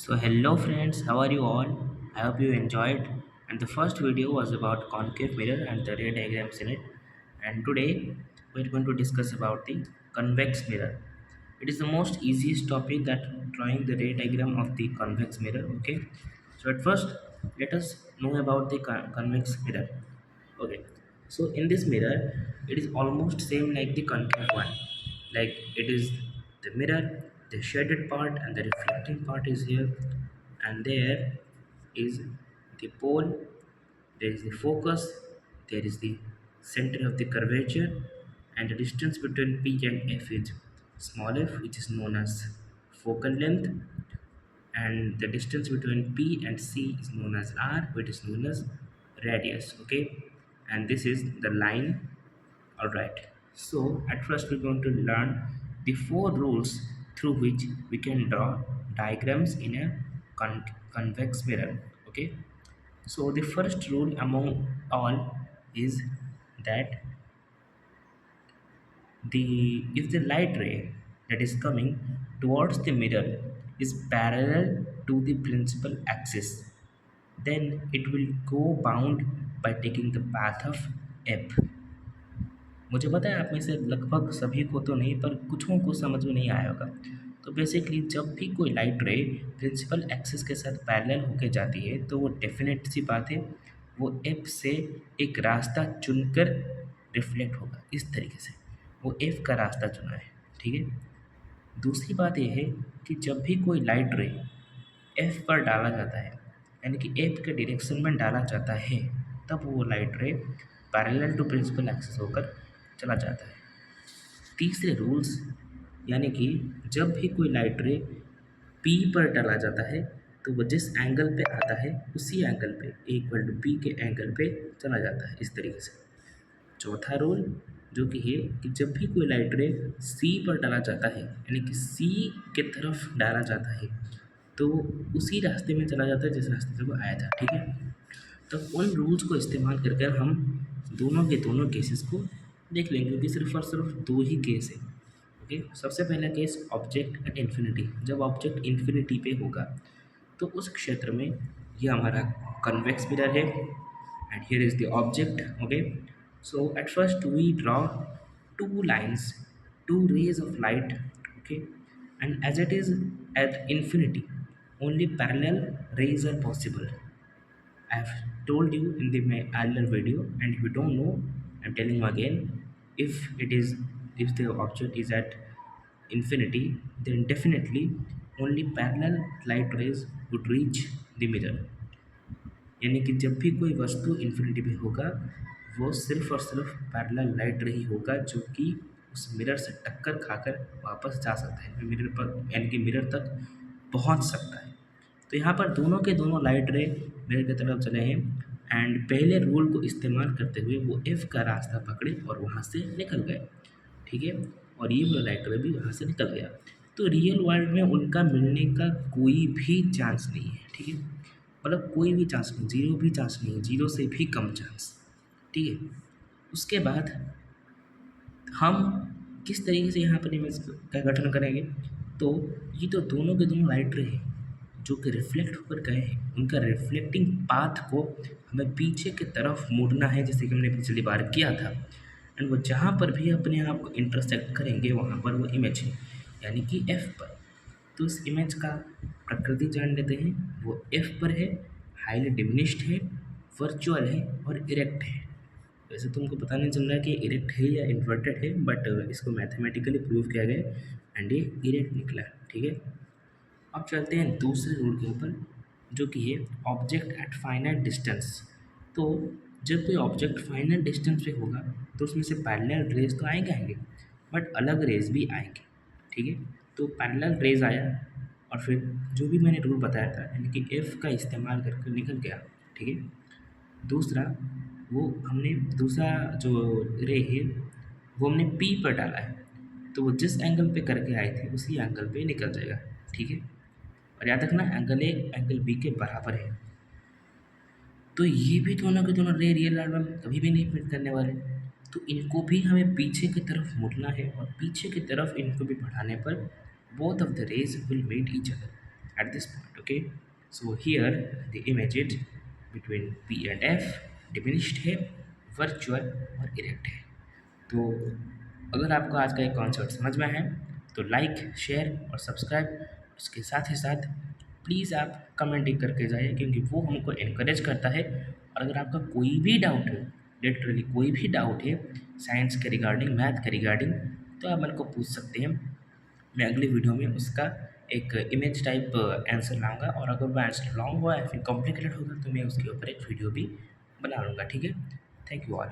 So hello friends, how are you all? I hope you enjoyed. And the first video was about concave mirror and the ray diagrams in it. And today we're going to discuss about the convex mirror. It is the most easiest topic that drawing the ray diagram of the convex mirror. Okay. So at first, let us know about the convex mirror. Okay. So in this mirror, it is almost same like the concave one. Like it is the mirror, the shaded part and the reflecting part is here, and there is the pole, there is the focus, there is the center of the curvature, and the distance between P and F is small f, which is known as focal length, and the distance between P and C is known as R, which is known as radius. Okay, and this is the line. All right. So at first we're going to learn the four rules through which we can draw diagrams in a convex mirror. Okay. So the first rule among all is that the if the light ray that is coming towards the mirror is parallel to the principal axis, then it will go bound by taking the path of f. मुझे पता है आप में से लगभग सभी को तो नहीं पर कुछों को समझ में नहीं आया होगा। तो बेसिकली जब भी कोई लाइट रे प्रिंसिपल एक्सिस के साथ पैरेलल होके जाती है तो वो डेफिनेट सी बात है, वो एफ से एक रास्ता चुनकर रिफ्लेक्ट होगा इस तरीके से। वो एफ का रास्ता चुना है, ठीक है। दूसरी बात ये है कि जब भी कोई लाइट रे एफ पर डाला जाता है, यानी कि एफ के डायरेक्शन में डाला जाता है, तब वो light ray parallel to principal axis होकर चला जाता है। तीसरे रूल्स यानी कि जब भी कोई लाइट रे पी पर डाला जाता है तो वो जिस एंगल पे आता है उसी एंगल पे ए इक्वल टू पी के एंगल पे चला जाता है इस तरीके से। चौथा रूल जो कि है कि जब भी कोई लाइट रे सी पर डाला जाता है, यानी कि सी के तरफ डाला जाता है, तो उसी रास्ते में चला जाता है जिस रास्ते से वो आया था, ठीक है। तो उन रूल्स को इस्तेमाल करके हम दोनों के दोनों केसेस को देख लेंगे, क्योंकि सिर्फ और सिर्फ दो ही केस है। ओके, सबसे पहला केस ऑब्जेक्ट एट इन्फिनिटी। जब ऑब्जेक्ट इन्फिनिटी पे होगा तो उस क्षेत्र में ये हमारा कन्वेक्स मिरर है and here is the object. Okay, so at first we draw two lines, two rays of light. Okay, and as it is at infinity, only parallel rays are possible. I have told you in the my earlier video, and if you don't know, I'm telling you again. If the object is at infinity, then definitely only parallel light rays would reach the mirror. यानी कि जब भी कोई वस्तु infinity पे होगा, वो सिर्फ और सिर्फ पैरेलल लाइट रही होगा जो कि उस मिरर से टक्कर खाकर वापस जा सकता है, मिरर पर यानी कि मिरर तक पहुंच सकता है। तो यहाँ पर दोनों के दोनों लाइट रे मिरर की तरफ चले हैं, एंड पहले रूल को इस्तेमाल करते हुए वो एफ का रास्ता पकड़े और वहाँ से निकल गए, ठीक है। और ये वाला लाइट रे भी वहाँ से निकल गया। तो रियल वर्ल्ड में उनका मिलने का कोई भी चांस नहीं है, ठीक है। मतलब कोई भी चांस नहीं, जीरो भी चांस नहीं है, जीरो से भी कम चांस, ठीक है। उसके बाद हम किस तरीके से यहाँ पर इमेज का गठन करेंगे, तो ये तो दोनों के दोनों लाइट रे हैं जो कि रिफ्लेक्ट होकर गए हैं, उनका रिफ्लेक्टिंग पाथ को हमें पीछे की तरफ मोड़ना है, जैसे कि हमने पिछली बार किया था। एंड वो जहाँ पर भी अपने आप को इंटरसेक्ट करेंगे वहाँ पर वो इमेज है, यानी कि एफ पर। तो इस इमेज का प्रकृति जान लेते हैं। वो एफ पर है, हाईली डिमिनिश्ड है, वर्चुअल है और इरेक्ट है। वैसे तुमको पता नहीं चल रहा है कि इरेक्ट है या इन्वर्टेड है, बट इसको मैथमेटिकली प्रूव किया गया एंड ये इरेक्ट निकला, ठीक है। अब चलते हैं दूसरे रूल के ऊपर, जो कि है ऑब्जेक्ट एट फाइनाइट डिस्टेंस। तो जब कोई ऑब्जेक्ट फाइनाइट डिस्टेंस पे होगा तो उसमें से पैरेलल रेज तो आएंगे, बट अलग रेज भी आएंगे, ठीक है। तो पैरेलल रेज आया और फिर जो भी मैंने रूल बताया था, यानी कि एफ का इस्तेमाल करके निकल गया, ठीक है। दूसरा वो हमने दूसरा जो रे है वो हमने पी पर डाला है, तो वो जिस एंगल पे करके आए थे उसी एंगल पे निकल जाएगा, ठीक है। और याद रखना एंगल ए एंगल बी के बराबर है। तो ये भी दोनों के दोनों रे रियल वर्ल्ड में कभी भी नहीं मीट करने वाले, तो इनको भी हमें पीछे की तरफ मुड़ना है और पीछे की तरफ इनको भी बढ़ाने पर both of the rays will meet each other at this point. Okay, so here the image it between P and F diminished है, virtual और erect है. तो अगर आपको आज का ये कॉन्सेप्ट समझ में है तो लाइक शेयर और सब्सक्राइब, उसके साथ ही साथ प्लीज़ आप कमेंटिंग करके जाइए, क्योंकि वो हमको इनक्रेज करता है. और अगर आपका कोई भी डाउट है, लिटरली कोई भी डाउट है साइंस के रिगार्डिंग, मैथ के रिगार्डिंग, तो आप मेरे को पूछ सकते हैं. मैं अगली वीडियो में उसका एक इमेज टाइप आंसर लाऊंगा, और अगर वो आंसर लॉन्ग हुआ या फिर कॉम्प्लिकेटेड होगा तो मैं उसके ऊपर एक वीडियो भी बना लूँगा. ठीक है, थैंक यू ऑल.